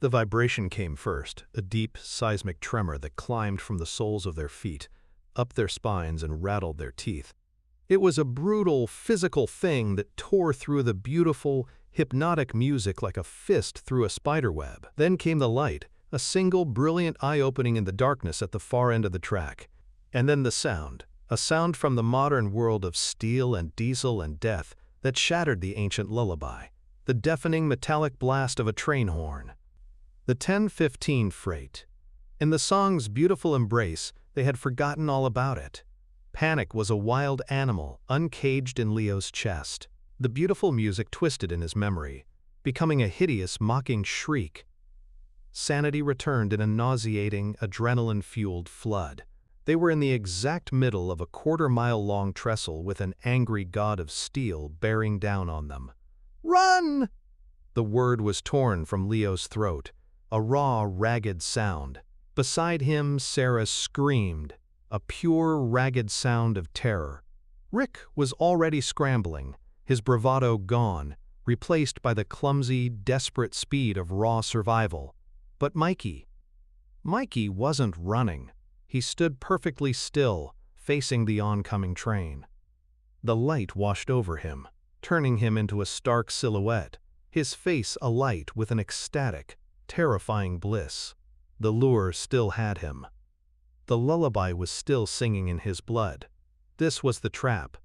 The vibration came first, a deep, seismic tremor that climbed from the soles of their feet, up their spines and rattled their teeth. It was a brutal, physical thing that tore through the beautiful, hypnotic music like a fist through a spiderweb. Then came the light, a single, brilliant eye opening in the darkness at the far end of the track. And then the sound, a sound from the modern world of steel and diesel and death that shattered the ancient lullaby, the deafening metallic blast of a train horn. The 10:15 freight. In the song's beautiful embrace, they had forgotten all about it. Panic was a wild animal, uncaged in Leo's chest. The beautiful music twisted in his memory, becoming a hideous, mocking shriek. Sanity returned in a nauseating, adrenaline-fueled flood. They were in the exact middle of a quarter-mile-long trestle with an angry god of steel bearing down on them. "Run!" The word was torn from Leo's throat, a raw, ragged sound. Beside him, Sarah screamed, a pure, ragged sound of terror. Rick was already scrambling, his bravado gone, replaced by the clumsy, desperate speed of raw survival. But Mikey wasn't running. He stood perfectly still, facing the oncoming train. The light washed over him, turning him into a stark silhouette, his face alight with an ecstatic, terrifying bliss. The lure still had him. The lullaby was still singing in his blood. This was the trap.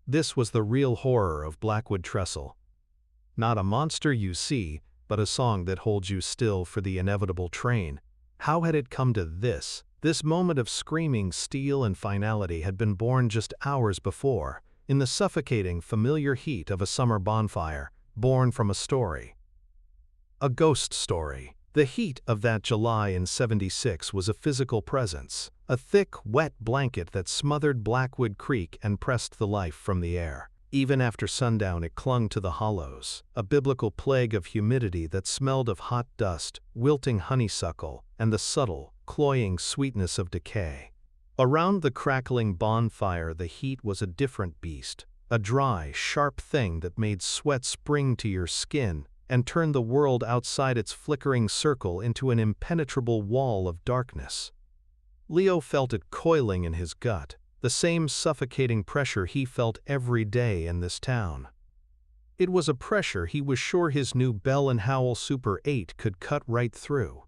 This was the real horror of Blackwood Trestle. Not a monster you see, but a song that holds you still for the inevitable train. How had it come to this? This moment of screaming steel and finality had been born just hours before, in the suffocating, familiar heat of a summer bonfire, born from a story. A ghost story. The heat of that July in '76 was a physical presence, a thick, wet blanket that smothered Blackwood Creek and pressed the life from the air. Even after sundown it clung to the hollows, a biblical plague of humidity that smelled of hot dust, wilting honeysuckle, and the subtle, cloying sweetness of decay. Around the crackling bonfire the heat was a different beast, a dry, sharp thing that made sweat spring to your skin and turned the world outside its flickering circle into an impenetrable wall of darkness. Leo felt it coiling in his gut, the same suffocating pressure he felt every day in this town. It was a pressure he was sure his new Bell & Howell Super 8 could cut right through.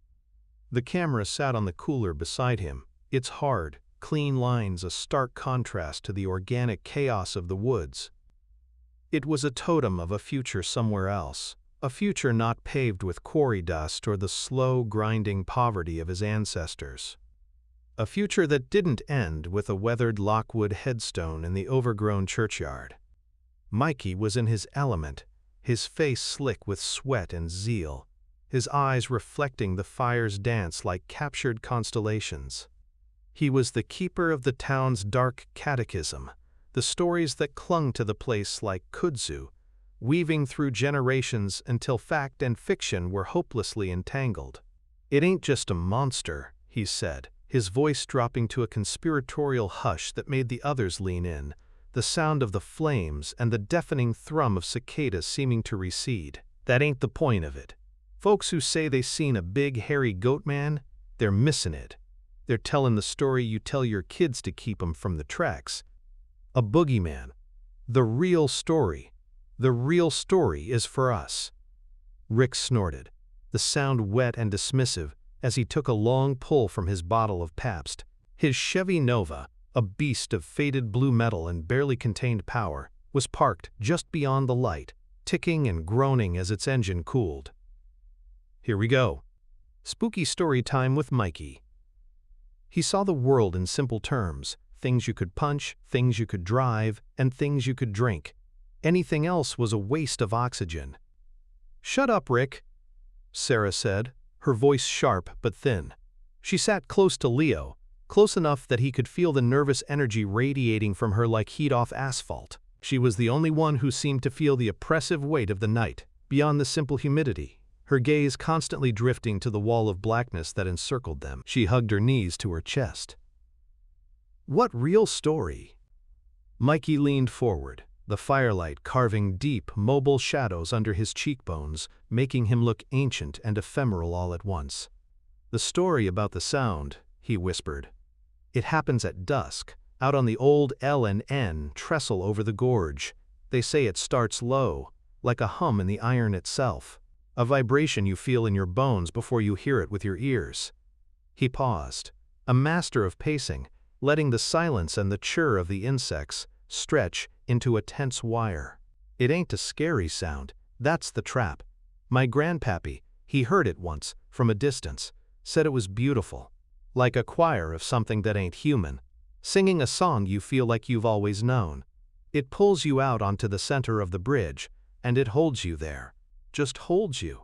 The camera sat on the cooler beside him, its hard, clean lines a stark contrast to the organic chaos of the woods. It was a totem of a future somewhere else, a future not paved with quarry dust or the slow, grinding poverty of his ancestors. A future that didn't end with a weathered Lockwood headstone in the overgrown churchyard. Mikey was in his element, his face slick with sweat and zeal, his eyes reflecting the fire's dance like captured constellations. He was the keeper of the town's dark catechism, the stories that clung to the place like kudzu, weaving through generations until fact and fiction were hopelessly entangled. "It ain't just a monster," he said, his voice dropping to a conspiratorial hush that made the others lean in, the sound of the flames and the deafening thrum of cicadas seeming to recede. "That ain't the point of it. Folks who say they seen a big, hairy Goatman, they're missing it. They're telling the story you tell your kids to keep 'em from the tracks. A boogeyman. The real story. The real story is for us." Rick snorted, the sound wet and dismissive, as he took a long pull from his bottle of Pabst. His Chevy Nova, a beast of faded blue metal and barely contained power, was parked just beyond the light, ticking and groaning as its engine cooled. Here we go. Spooky story time with Mikey. He saw the world in simple terms, things you could punch, things you could drive, and things you could drink. Anything else was a waste of oxygen. "Shut up, Rick," Sarah said, her voice sharp but thin. She sat close to Leo, close enough that he could feel the nervous energy radiating from her like heat off asphalt. She was the only one who seemed to feel the oppressive weight of the night, beyond the simple humidity, her gaze constantly drifting to the wall of blackness that encircled them. She hugged her knees to her chest. "What real story?" Mikey leaned forward, the firelight carving deep, mobile shadows under his cheekbones, making him look ancient and ephemeral all at once. "The story about the sound," he whispered. "It happens at dusk, out on the old L&N trestle over the gorge. They say it starts low, like a hum in the iron itself, a vibration you feel in your bones before you hear it with your ears." He paused, a master of pacing, letting the silence and the chirr of the insects stretch into a tense wire. "It ain't a scary sound, that's the trap. My grandpappy, he heard it once, from a distance, said it was beautiful. Like a choir of something that ain't human, singing a song you feel like you've always known. It pulls you out onto the center of the bridge, and it holds you there. Just holds you.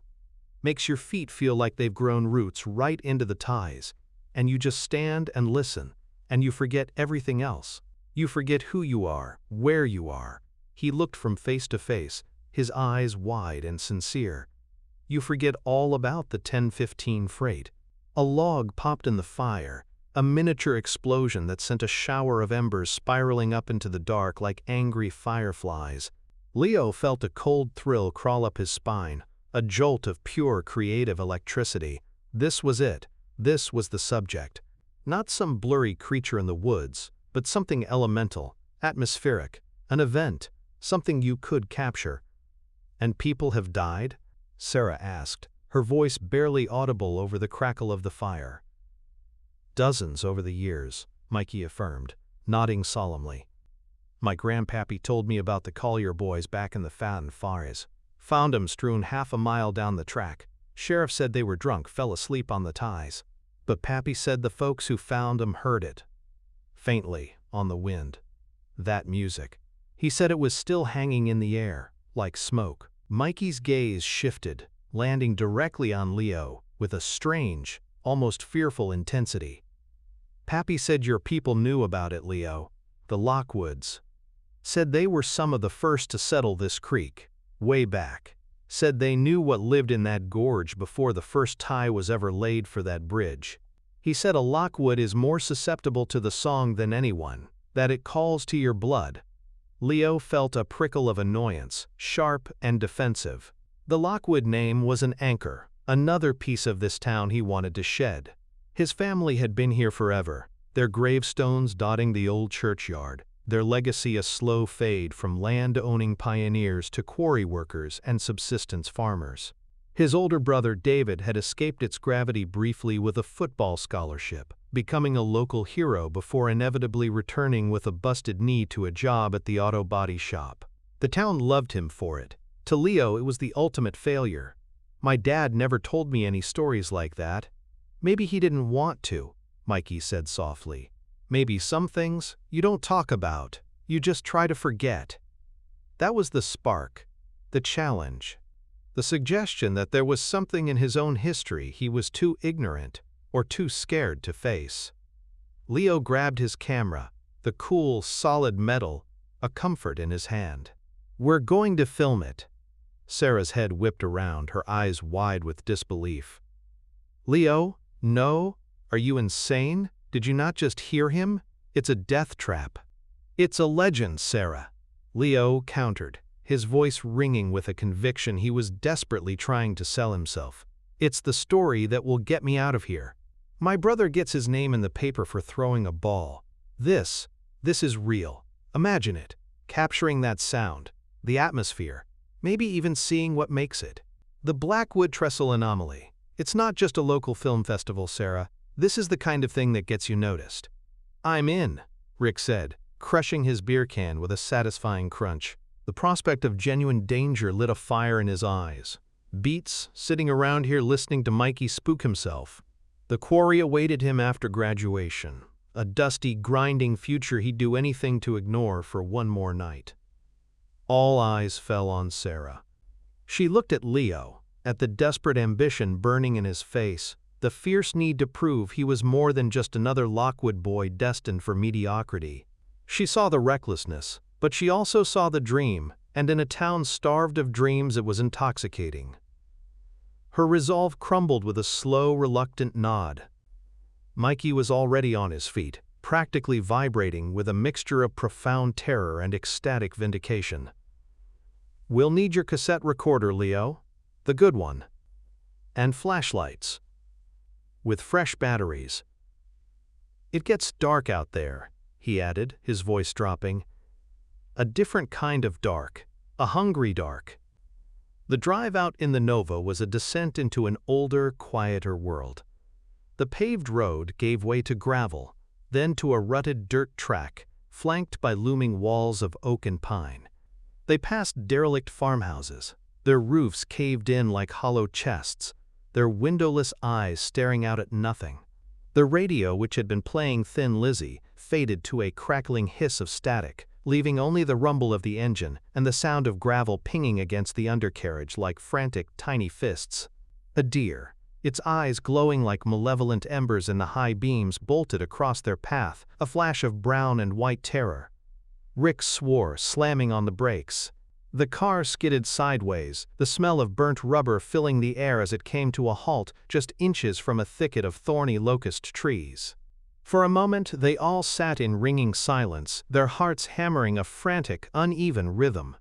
Makes your feet feel like they've grown roots right into the ties, and you just stand and listen, and you forget everything else. You forget who you are, where you are." He looked from face to face, his eyes wide and sincere. "You forget all about the 1015 freight." A log popped in the fire, a miniature explosion that sent a shower of embers spiraling up into the dark like angry fireflies. Leo felt a cold thrill crawl up his spine, a jolt of pure creative electricity. This was it. This was the subject. Not some blurry creature in the woods, but something elemental, atmospheric, an event, something you could capture. "And people have died?" Sarah asked, her voice barely audible over the crackle of the fire. "Dozens over the years," Mikey affirmed, nodding solemnly. "My grandpappy told me about the Collier boys back in the Fan Forest. Found 'em strewn half a mile down the track. Sheriff said they were drunk, fell asleep on the ties. But Pappy said the folks who found 'em heard it. Faintly, on the wind. That music. He said it was still hanging in the air, like smoke." Mikey's gaze shifted, landing directly on Leo, with a strange, almost fearful intensity. "Pappy said your people knew about it, Leo. The Lockwoods. Said they were some of the first to settle this creek, way back. Said they knew what lived in that gorge before the first tie was ever laid for that bridge. He said a Lockwood is more susceptible to the song than anyone, that it calls to your blood." Leo felt a prickle of annoyance, sharp and defensive. The Lockwood name was an anchor, another piece of this town he wanted to shed. His family had been here forever, their gravestones dotting the old churchyard, their legacy a slow fade from land-owning pioneers to quarry workers and subsistence farmers. His older brother David had escaped its gravity briefly with a football scholarship, becoming a local hero before inevitably returning with a busted knee to a job at the auto body shop. The town loved him for it. To Leo, it was the ultimate failure. "My dad never told me any stories like that." "Maybe he didn't want to," Mikey said softly. "Maybe some things you don't talk about, you just try to forget." That was the spark, the challenge, the suggestion that there was something in his own history he was too ignorant or too scared to face. Leo grabbed his camera, the cool, solid metal, a comfort in his hand. "We're going to film it." Sarah's head whipped around, her eyes wide with disbelief. "Leo, no? Are you insane? Did you not just hear him? It's a death trap." "It's a legend, Sarah," Leo countered, his voice ringing with a conviction he was desperately trying to sell himself. "It's the story that will get me out of here. My brother gets his name in the paper for throwing a ball. This is real. Imagine it, capturing that sound, the atmosphere, maybe even seeing what makes it. The Blackwood Trestle anomaly. It's not just a local film festival, Sarah. This is the kind of thing that gets you noticed." "I'm in," Rick said, crushing his beer can with a satisfying crunch. The prospect of genuine danger lit a fire in his eyes. Beats, sitting around here listening to Mikey spook himself. The quarry awaited him after graduation, a dusty, grinding future he'd do anything to ignore for one more night. All eyes fell on Sarah. She looked at Leo, at the desperate ambition burning in his face, the fierce need to prove he was more than just another Lockwood boy destined for mediocrity. She saw the recklessness, but she also saw the dream, and in a town starved of dreams it was intoxicating. Her resolve crumbled with a slow, reluctant nod. Mikey was already on his feet, practically vibrating with a mixture of profound terror and ecstatic vindication. "We'll need your cassette recorder, Leo. The good one. And flashlights. With fresh batteries. It gets dark out there," he added, his voice dropping. "A different kind of dark. A hungry dark." The drive out in the Nova was a descent into an older, quieter world. The paved road gave way to gravel, then to a rutted dirt track, flanked by looming walls of oak and pine. They passed derelict farmhouses, their roofs caved in like hollow chests, their windowless eyes staring out at nothing. The radio, which had been playing Thin Lizzy, faded to a crackling hiss of static, leaving only the rumble of the engine and the sound of gravel pinging against the undercarriage like frantic, tiny fists. A deer, its eyes glowing like malevolent embers in the high beams, bolted across their path, a flash of brown and white terror. Rick swore, slamming on the brakes. The car skidded sideways, the smell of burnt rubber filling the air as it came to a halt just inches from a thicket of thorny locust trees. For a moment they all sat in ringing silence, their hearts hammering a frantic, uneven rhythm.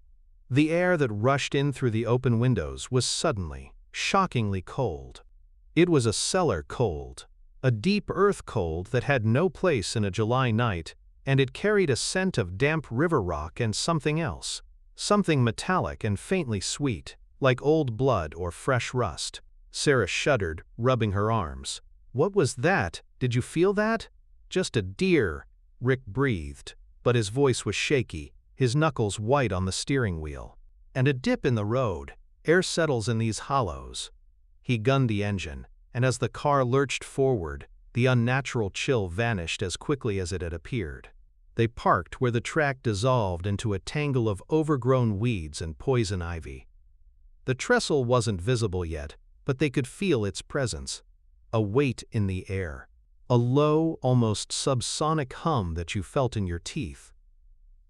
The air that rushed in through the open windows was suddenly, shockingly cold. It was a cellar cold, a deep earth cold that had no place in a July night, and it carried a scent of damp river rock and something else. Something metallic and faintly sweet, like old blood or fresh rust. Sarah shuddered, rubbing her arms. "What was that? Did you feel that?" "Just a deer," Rick breathed, but his voice was shaky, his knuckles white on the steering wheel. "And a dip in the road. Air settles in these hollows." He gunned the engine, and as the car lurched forward, the unnatural chill vanished as quickly as it had appeared. They parked where the track dissolved into a tangle of overgrown weeds and poison ivy. The trestle wasn't visible yet, but they could feel its presence. A weight in the air. A low, almost subsonic hum that you felt in your teeth.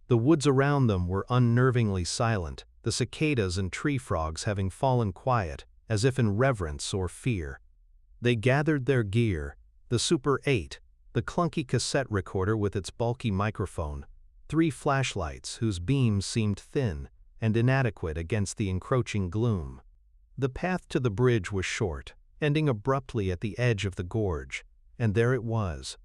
The woods around them were unnervingly silent, the cicadas and tree frogs having fallen quiet, as if in reverence or fear. They gathered their gear, the Super 8, the clunky cassette recorder with its bulky microphone, 3 flashlights whose beams seemed thin and inadequate against the encroaching gloom. The path to the bridge was short, ending abruptly at the edge of the gorge, and there it was.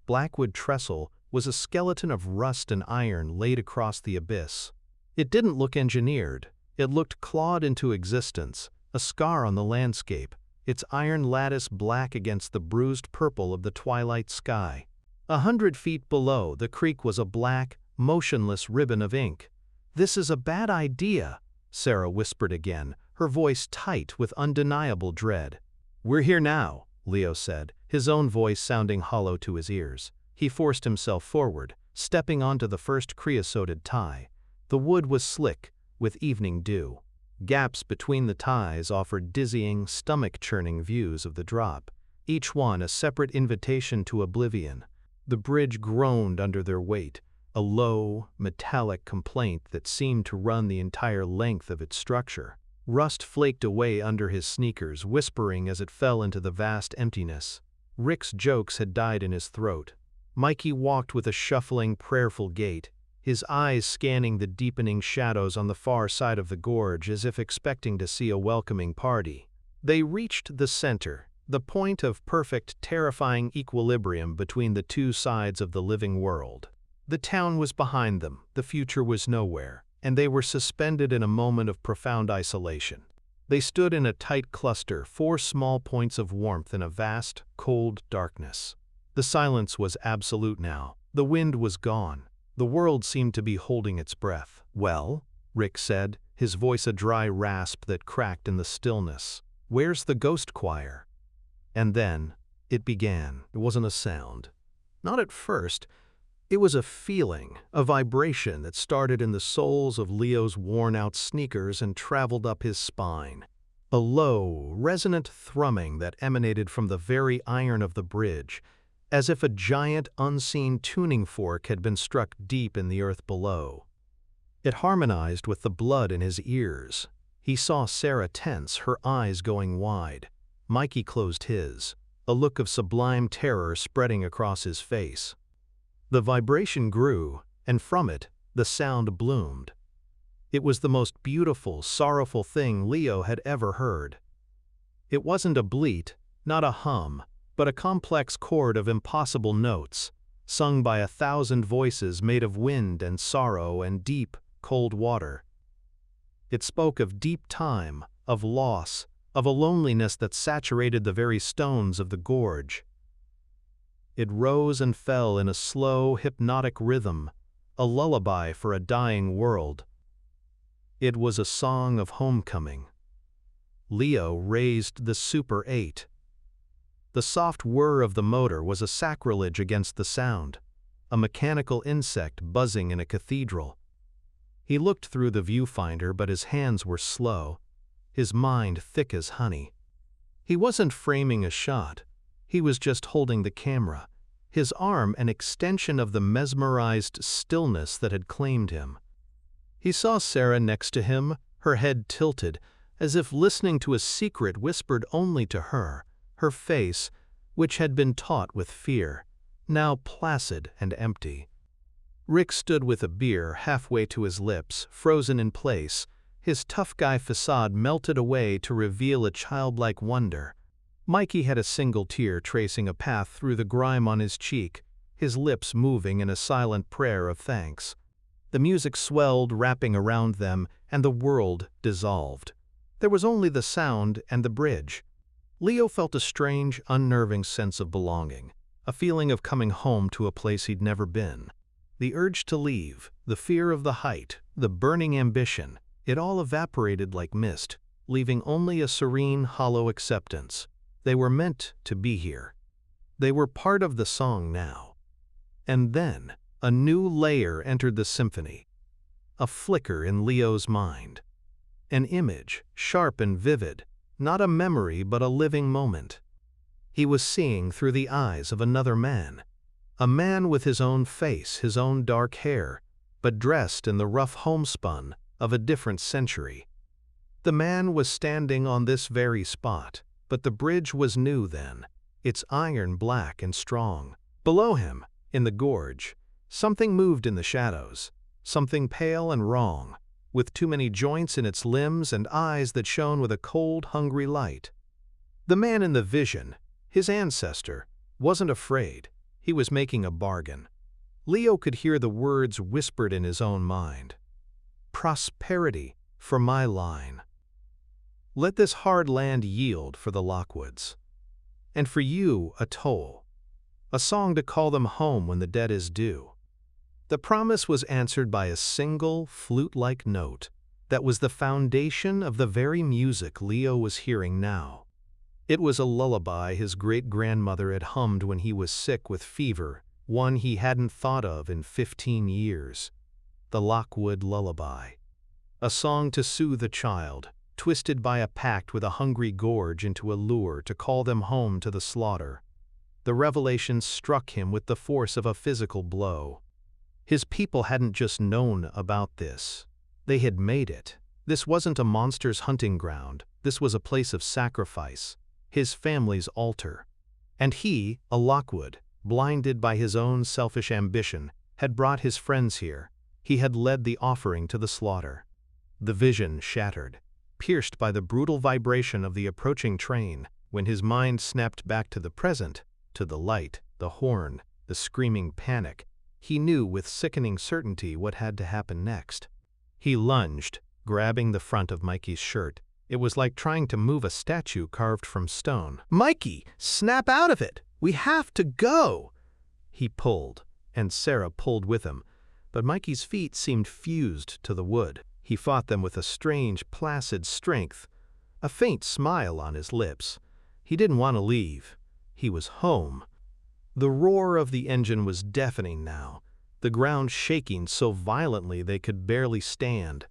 Blackwood Trestle was a skeleton of rust and iron laid across the abyss. It didn't look engineered. It looked clawed into existence, a scar on the landscape, its iron lattice black against the bruised purple of the twilight sky. 100 feet below, the creek was a black, motionless ribbon of ink. "This is a bad idea," Sarah whispered again, her voice tight with undeniable dread. "We're here now," Leo said, his own voice sounding hollow to his ears. He forced himself forward, stepping onto the first creosoted tie. The wood was slick, with evening dew. Gaps between the ties offered dizzying, stomach-churning views of the drop, each one a separate invitation to oblivion. The bridge groaned under their weight, a low, metallic complaint that seemed to run the entire length of its structure. Rust flaked away under his sneakers, whispering as it fell into the vast emptiness. Rick's jokes had died in his throat. Mikey walked with a shuffling, prayerful gait, his eyes scanning the deepening shadows on the far side of the gorge as if expecting to see a welcoming party. They reached the center, the point of perfect, terrifying equilibrium between the two sides of the living world. The town was behind them, the future was nowhere, and they were suspended in a moment of profound isolation. They stood in a tight cluster, 4 small points of warmth in a vast, cold darkness. The silence was absolute now. The wind was gone. The world seemed to be holding its breath. "Well," Rick said, his voice a dry rasp that cracked in the stillness. "Where's the ghost choir?" And then, it began. It wasn't a sound. Not at first. It was a feeling, a vibration that started in the soles of Leo's worn-out sneakers and traveled up his spine. A low, resonant thrumming that emanated from the very iron of the bridge, as if a giant, unseen tuning fork had been struck deep in the earth below. It harmonized with the blood in his ears. He saw Sarah tense, her eyes going wide. Mikey closed his, a look of sublime terror spreading across his face. The vibration grew, and from it, the sound bloomed. It was the most beautiful, sorrowful thing Leo had ever heard. It wasn't a bleat, not a hum, but a complex chord of impossible notes, sung by 1,000 voices made of wind and sorrow and deep, cold water. It spoke of deep time, of loss, of a loneliness that saturated the very stones of the gorge. It rose and fell in a slow, hypnotic rhythm, a lullaby for a dying world. It was a song of homecoming. Leo raised the Super 8. The soft whir of the motor was a sacrilege against the sound, a mechanical insect buzzing in a cathedral. He looked through the viewfinder, but his hands were slow, his mind thick as honey. He wasn't framing a shot. He was just holding the camera, his arm an extension of the mesmerized stillness that had claimed him. He saw Sarah next to him, her head tilted, as if listening to a secret whispered only to her, her face, which had been taut with fear, now placid and empty. Rick stood with a beer halfway to his lips, frozen in place, his tough guy facade melted away to reveal a childlike wonder. Mikey had a single tear tracing a path through the grime on his cheek, his lips moving in a silent prayer of thanks. The music swelled, wrapping around them, and the world dissolved. There was only the sound and the bridge. Leo felt a strange, unnerving sense of belonging, a feeling of coming home to a place he'd never been. The urge to leave, the fear of the height, the burning ambition, it all evaporated like mist, leaving only a serene, hollow acceptance. They were meant to be here. They were part of the song now. And then, a new layer entered the symphony. A flicker in Leo's mind. An image, sharp and vivid, not a memory but a living moment. He was seeing through the eyes of another man. A man with his own face, his own dark hair, but dressed in the rough homespun of a different century. The man was standing on this very spot, but the bridge was new then, its iron black and strong. Below him, in the gorge, something moved in the shadows, something pale and wrong, with too many joints in its limbs and eyes that shone with a cold, hungry light. The man in the vision, his ancestor, wasn't afraid. He was making a bargain. Leo could hear the words whispered in his own mind. Prosperity for my line. Let this hard land yield for the Lockwoods. And for you, a toll. A song to call them home when the debt is due. The promise was answered by a single, flute-like note that was the foundation of the very music Leo was hearing now. It was a lullaby his great-grandmother had hummed when he was sick with fever, one he hadn't thought of in 15 years. The Lockwood Lullaby. A song to soothe a child, twisted by a pact with a hungry gorge into a lure to call them home to the slaughter. The revelation struck him with the force of a physical blow. His people hadn't just known about this. They had made it. This wasn't a monster's hunting ground. This was a place of sacrifice, his family's altar. And he, a Lockwood, blinded by his own selfish ambition, had brought his friends here. He had led the offering to the slaughter. The vision shattered, pierced by the brutal vibration of the approaching train, when his mind snapped back to the present, to the light, the horn, the screaming panic. He knew with sickening certainty what had to happen next. He lunged, grabbing the front of Mikey's shirt. It was like trying to move a statue carved from stone. "Mikey, snap out of it! We have to go!" He pulled, and Sarah pulled with him, but Mikey's feet seemed fused to the wood. He fought them with a strange, placid strength, a faint smile on his lips. He didn't want to leave. He was home. The roar of the engine was deafening now, the ground shaking so violently they could barely stand.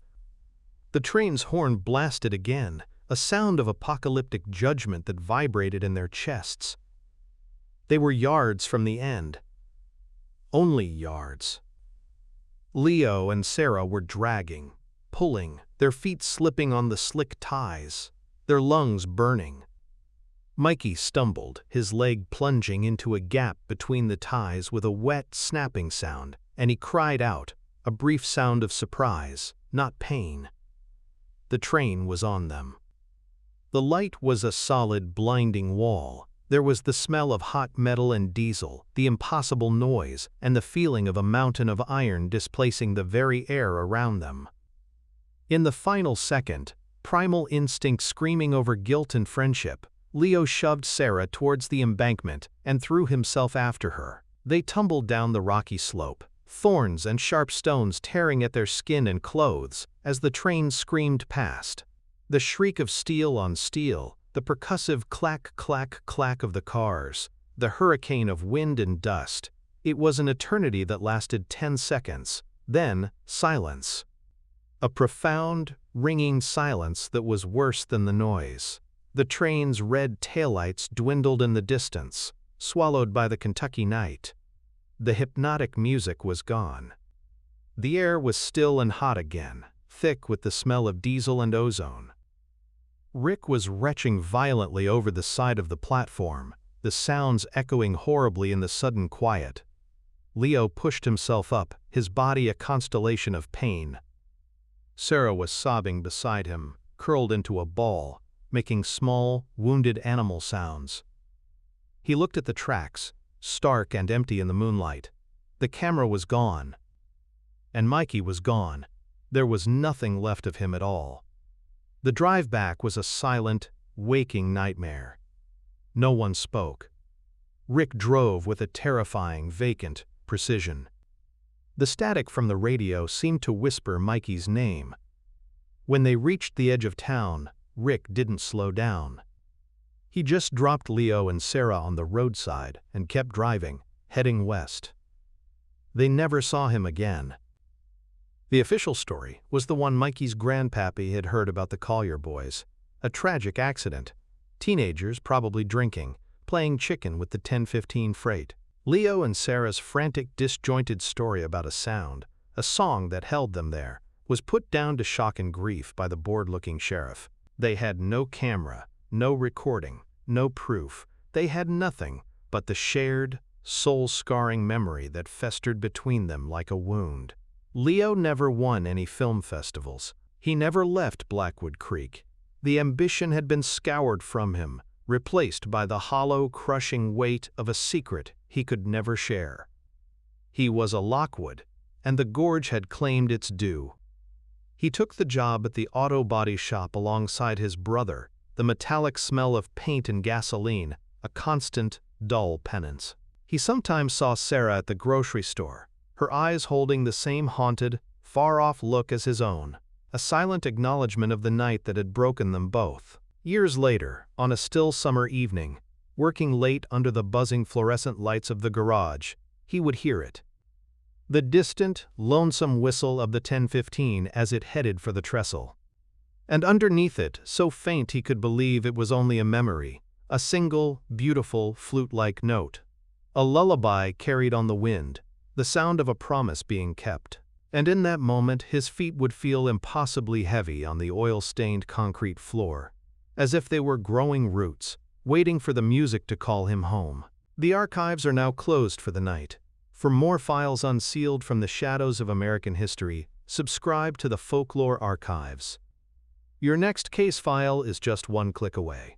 The train's horn blasted again, a sound of apocalyptic judgment that vibrated in their chests. They were yards from the end. Only yards. Leo and Sarah were dragging, pulling, their feet slipping on the slick ties, their lungs burning. Mikey stumbled, his leg plunging into a gap between the ties with a wet, snapping sound, and he cried out, a brief sound of surprise, not pain. The train was on them. The light was a solid, blinding wall. There was the smell of hot metal and diesel, the impossible noise, and the feeling of a mountain of iron displacing the very air around them. In the final second, primal instinct screaming over guilt and friendship, Leo shoved Sarah towards the embankment and threw himself after her. They tumbled down the rocky slope, thorns and sharp stones tearing at their skin and clothes as the train screamed past. The shriek of steel on steel, the percussive clack, clack, clack of the cars, the hurricane of wind and dust. It was an eternity that lasted 10 seconds. Then, silence. A profound, ringing silence that was worse than the noise. The train's red taillights dwindled in the distance, swallowed by the Kentucky night. The hypnotic music was gone. The air was still and hot again, thick with the smell of diesel and ozone. Rick was retching violently over the side of the platform, the sounds echoing horribly in the sudden quiet. Leo pushed himself up, his body a constellation of pain. Sarah was sobbing beside him, curled into a ball, making small, wounded animal sounds. He looked at the tracks, stark and empty in the moonlight. The camera was gone. And Mikey was gone. There was nothing left of him at all. The drive back was a silent, waking nightmare. No one spoke. Rick drove with a terrifying, vacant precision. The static from the radio seemed to whisper Mikey's name. When they reached the edge of town, Rick didn't slow down. He just dropped Leo and Sarah on the roadside and kept driving, heading west. They never saw him again. The official story was the one Mikey's grandpappy had heard about the Collier boys. A tragic accident. Teenagers probably drinking, playing chicken with the 1015 freight. Leo and Sarah's frantic, disjointed story about a sound, a song that held them there, was put down to shock and grief by the bored-looking sheriff. They had no camera, no recording, no proof. They had nothing but the shared, soul-scarring memory that festered between them like a wound. Leo never won any film festivals. He never left Blackwood Creek. The ambition had been scoured from him, replaced by the hollow, crushing weight of a secret he could never share. He was a Lockwood, and the gorge had claimed its due. He took the job at the auto body shop alongside his brother, the metallic smell of paint and gasoline, a constant, dull penance. He sometimes saw Sarah at the grocery store, her eyes holding the same haunted, far-off look as his own, a silent acknowledgement of the night that had broken them both. Years later, on a still summer evening, working late under the buzzing fluorescent lights of the garage, he would hear it. The distant, lonesome whistle of the 1015 as it headed for the trestle. And underneath it, so faint he could believe it was only a memory, a single, beautiful, flute-like note. A lullaby carried on the wind, the sound of a promise being kept. And in that moment his feet would feel impossibly heavy on the oil-stained concrete floor, as if they were growing roots, waiting for the music to call him home. The archives are now closed for the night. For more files unsealed from the shadows of American history, subscribe to the Folklore Archives. Your next case file is just one click away.